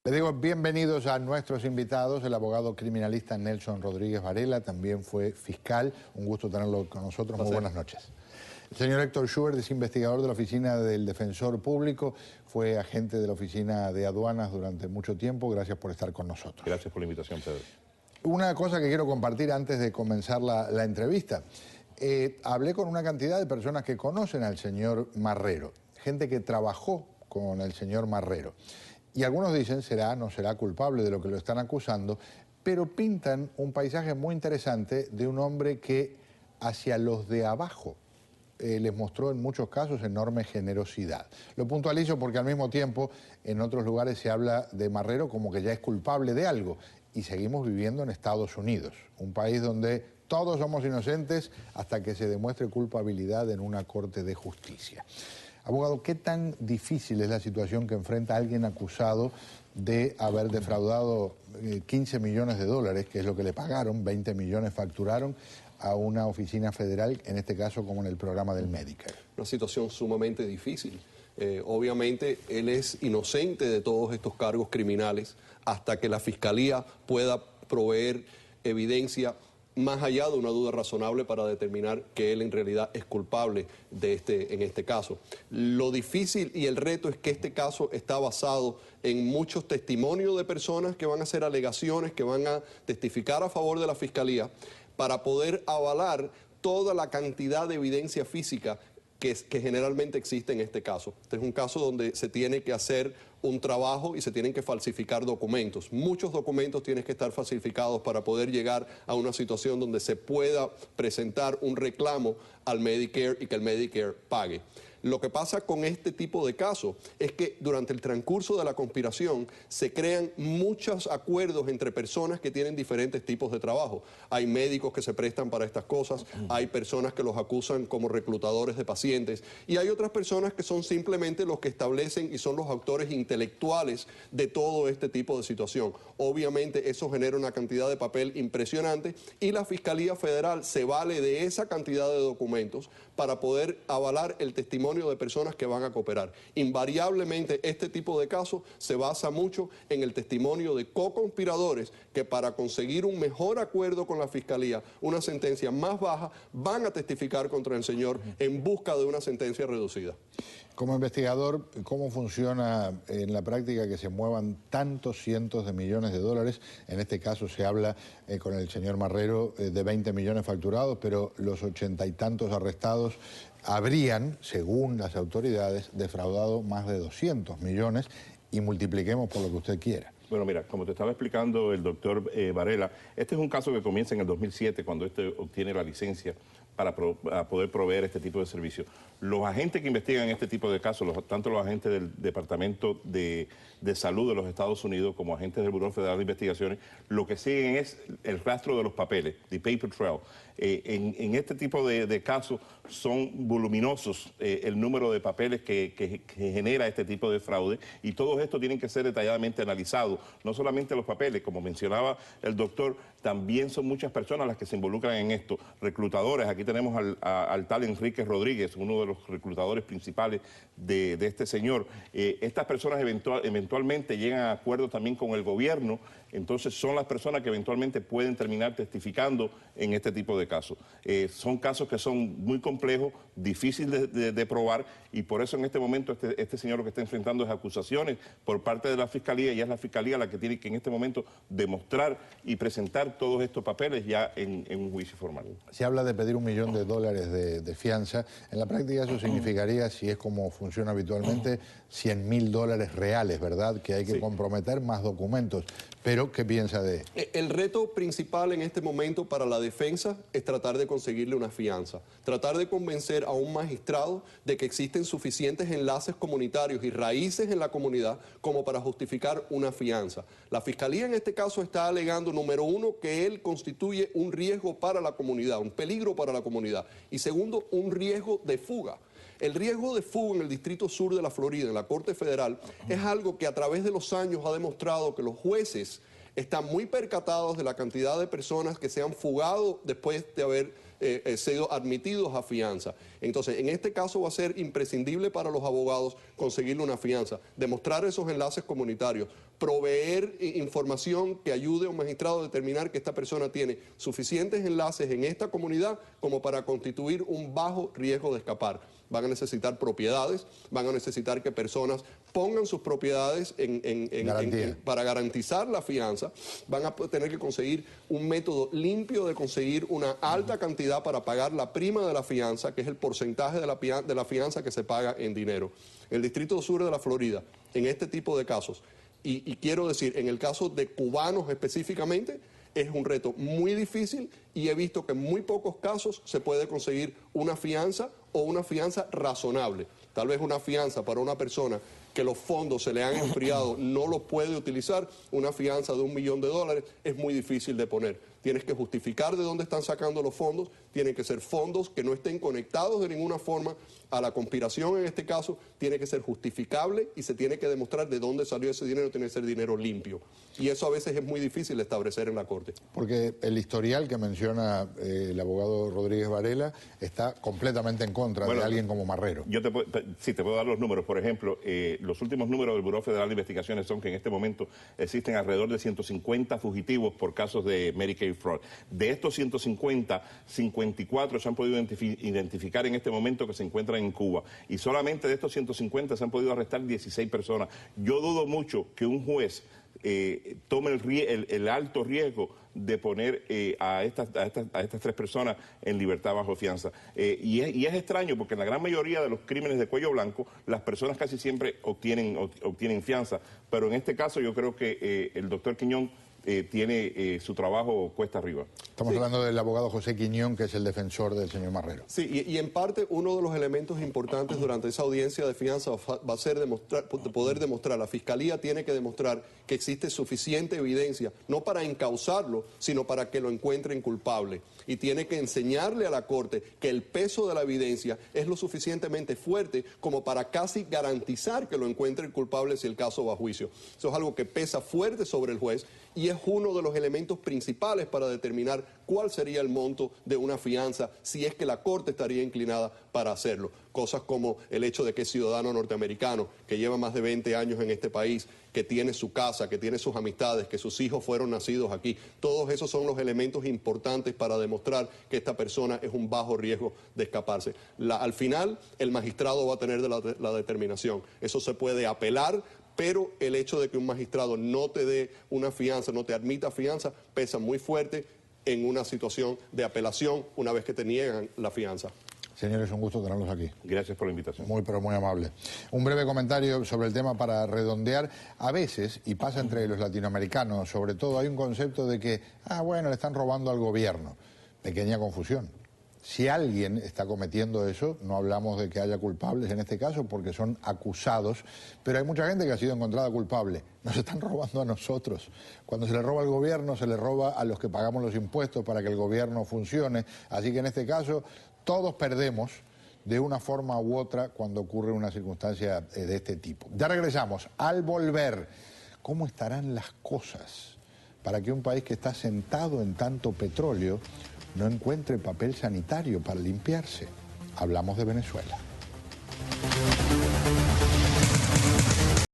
Le digo bienvenidos a nuestros invitados, el abogado criminalista Nelson Rodríguez Varela, también fue fiscal, un gusto tenerlo con nosotros, muy buenas noches. El señor Héctor Schubert es investigador de la Oficina del Defensor Público, fue agente de la Oficina de Aduanas durante mucho tiempo, gracias por estar con nosotros. Gracias por la invitación, Pedro. Una cosa que quiero compartir antes de comenzar la entrevista. Hablé con una cantidad de personas que conocen al señor Marrero, gente que trabajó con el señor Marrero. Y algunos dicen, no será culpable de lo que lo están acusando, pero pintan un paisaje muy interesante de un hombre que hacia los de abajo les mostró en muchos casos enorme generosidad. Lo puntualizo porque al mismo tiempo en otros lugares se habla de Marrero como que ya es culpable de algo. Y seguimos viviendo en Estados Unidos, un país donde todos somos inocentes hasta que se demuestre culpabilidad en una corte de justicia. Abogado, ¿qué tan difícil es la situación que enfrenta alguien acusado de haber defraudado 15 millones de dólares, que es lo que le pagaron, 20 millones facturaron a una oficina federal, en este caso como en el programa del Medicare? Una situación sumamente difícil. Obviamente él es inocente de todos estos cargos criminales hasta que la Fiscalía pueda proveer evidencia más allá de una duda razonable para determinar que él en realidad es culpable en este caso. Lo difícil y el reto es que este caso está basado en muchos testimonios de personas que van a hacer alegaciones, que van a testificar a favor de la Fiscalía para poder avalar toda la cantidad de evidencia física que generalmente existe en este caso. Este es un caso donde se tiene que hacer un trabajo y se tienen que falsificar documentos. Muchos documentos tienen que estar falsificados para poder llegar a una situación donde se pueda presentar un reclamo al Medicare y que el Medicare pague. Lo que pasa con este tipo de casos es que durante el transcurso de la conspiración se crean muchos acuerdos entre personas que tienen diferentes tipos de trabajo. Hay médicos que se prestan para estas cosas, hay personas que los acusan como reclutadores de pacientes y hay otras personas que son simplemente los que establecen y son los autores intelectuales de todo este tipo de situación. Obviamente eso genera una cantidad de papel impresionante y la Fiscalía Federal se vale de esa cantidad de documentos para poder avalar el testimonio de personas que van a cooperar. Invariablemente este tipo de casos se basa mucho en el testimonio de co-conspiradores que para conseguir un mejor acuerdo con la Fiscalía, una sentencia más baja, van a testificar contra el señor en busca de una sentencia reducida. Como investigador, ¿cómo funciona en la práctica que se muevan tantos cientos de millones de dólares? En este caso se habla con el señor Marrero de 20 millones facturados, pero los 80 y tantos arrestados habrían, según las autoridades, defraudado más de 200 millones y multipliquemos por lo que usted quiera. Bueno, mira, como te estaba explicando el doctor Varela, este es un caso que comienza en el 2007 cuando obtiene la licencia para poder proveer este tipo de servicios. Los agentes que investigan este tipo de casos, tanto los agentes del Departamento de Salud de los Estados Unidos como agentes del Buró Federal de Investigaciones, lo que siguen es el rastro de los papeles, the paper trail. En este tipo de casos son voluminosos el número de papeles que genera este tipo de fraude y todos estos tienen que ser detalladamente analizados. No solamente los papeles, como mencionaba el doctor, también son muchas personas las que se involucran en esto. Reclutadores, aquí tenemos al tal Enrique Rodríguez, uno de los reclutadores principales de este señor. Estas personas eventualmente llegan a acuerdos también con el gobierno, entonces son las personas que eventualmente pueden terminar testificando en este tipo de casos. Son casos que son muy complejos, difíciles de probar y por eso en este momento este señor lo que está enfrentando es acusaciones por parte de la Fiscalía y es la Fiscalía la que tiene que en este momento demostrar y presentar todos estos papeles ya en un juicio formal. Se habla de pedir $1 millón de fianza. En la práctica eso significaría, si es como funciona habitualmente, $100.000 reales, ¿verdad? Que hay que comprometer más documentos. Pero, ¿qué piensa de...? El reto principal en este momento para la defensa es tratar de conseguirle una fianza. Tratar de convencer a un magistrado de que existen suficientes enlaces comunitarios y raíces en la comunidad como para justificar una fianza. La Fiscalía en este caso está alegando, número uno, que él constituye un riesgo para la comunidad, un peligro para la comunidad. Y segundo, un riesgo de fuga. El riesgo de fuga en el Distrito Sur de la Florida, en la Corte Federal, es algo que a través de los años ha demostrado que los jueces están muy percatados de la cantidad de personas que se han fugado después de haber sido admitidos a fianza. Entonces, en este caso va a ser imprescindible para los abogados conseguirle una fianza, demostrar esos enlaces comunitarios, proveer información que ayude a un magistrado a determinar que esta persona tiene suficientes enlaces en esta comunidad como para constituir un bajo riesgo de escapar. Van a necesitar propiedades, van a necesitar que personas pongan sus propiedades para garantizar la fianza, van a tener que conseguir un método limpio de conseguir una alta cantidad para pagar la prima de la fianza, que es el porcentaje de la fianza que se paga en dinero. El Distrito Sur de la Florida, en este tipo de casos, y quiero decir, en el caso de cubanos específicamente, es un reto muy difícil y he visto que en muy pocos casos se puede conseguir una fianza o una fianza razonable. Tal vez una fianza para una persona que los fondos se le han enfriado no lo puede utilizar, una fianza de $1 millón es muy difícil de poner. Tienes que justificar de dónde están sacando los fondos, tienen que ser fondos que no estén conectados de ninguna forma a la conspiración en este caso, tiene que ser justificable y se tiene que demostrar de dónde salió ese dinero, tiene que ser dinero limpio. Y eso a veces es muy difícil de establecer en la Corte. Porque el historial que menciona el abogado Rodríguez Varela está completamente en contra de alguien como Marrero. Yo te puedo dar los números. Por ejemplo, los últimos números del Buró Federal de Investigaciones son que en este momento existen alrededor de 150 fugitivos por casos de Medicaid fraud. De estos 150, 54 se han podido identificar en este momento que se encuentran en Cuba. Y solamente de estos 150 se han podido arrestar 16 personas. Yo dudo mucho que un juez tome el alto riesgo de poner a estas 3 personas en libertad bajo fianza. Y es extraño porque en la gran mayoría de los crímenes de cuello blanco las personas casi siempre obtienen fianza, pero en este caso yo creo que el doctor Quiñón tiene su trabajo cuesta arriba. Estamos hablando del abogado José Quiñón, que es el defensor del señor Marrero. Sí, y en parte uno de los elementos importantes durante esa audiencia de fianza va a ser poder demostrar, la Fiscalía tiene que demostrar que existe suficiente evidencia, no para encauzarlo, sino para que lo encuentren culpable. Y tiene que enseñarle a la Corte que el peso de la evidencia es lo suficientemente fuerte como para casi garantizar que lo encuentren culpable si el caso va a juicio. Eso es algo que pesa fuerte sobre el juez y es uno de los elementos principales para determinar cuál sería el monto de una fianza si es que la Corte estaría inclinada para hacerlo. Cosas como el hecho de que es ciudadano norteamericano, que lleva más de 20 años en este país, que tiene su casa, que tiene sus amistades, que sus hijos fueron nacidos aquí. Todos esos son los elementos importantes para demostrar que esta persona es un bajo riesgo de escaparse. Al final, el magistrado va a tener la determinación. Eso se puede apelar, pero el hecho de que un magistrado no te dé una fianza, no te admita fianza, pesa muy fuerte en una situación de apelación una vez que te niegan la fianza. Señores, un gusto tenerlos aquí. Gracias por la invitación. Muy, pero muy amable. Un breve comentario sobre el tema para redondear. A veces, y pasa entre los latinoamericanos, sobre todo, hay un concepto de que, bueno, le están robando al gobierno. Pequeña confusión. Si alguien está cometiendo eso, no hablamos de que haya culpables en este caso porque son acusados, pero hay mucha gente que ha sido encontrada culpable. Nos están robando a nosotros. Cuando se le roba al gobierno, se le roba a los que pagamos los impuestos para que el gobierno funcione. Así que en este caso, todos perdemos de una forma u otra cuando ocurre una circunstancia de este tipo. Ya regresamos. Al volver, ¿cómo estarán las cosas para que un país que está sentado en tanto petróleo no encuentre papel sanitario para limpiarse? Hablamos de Venezuela.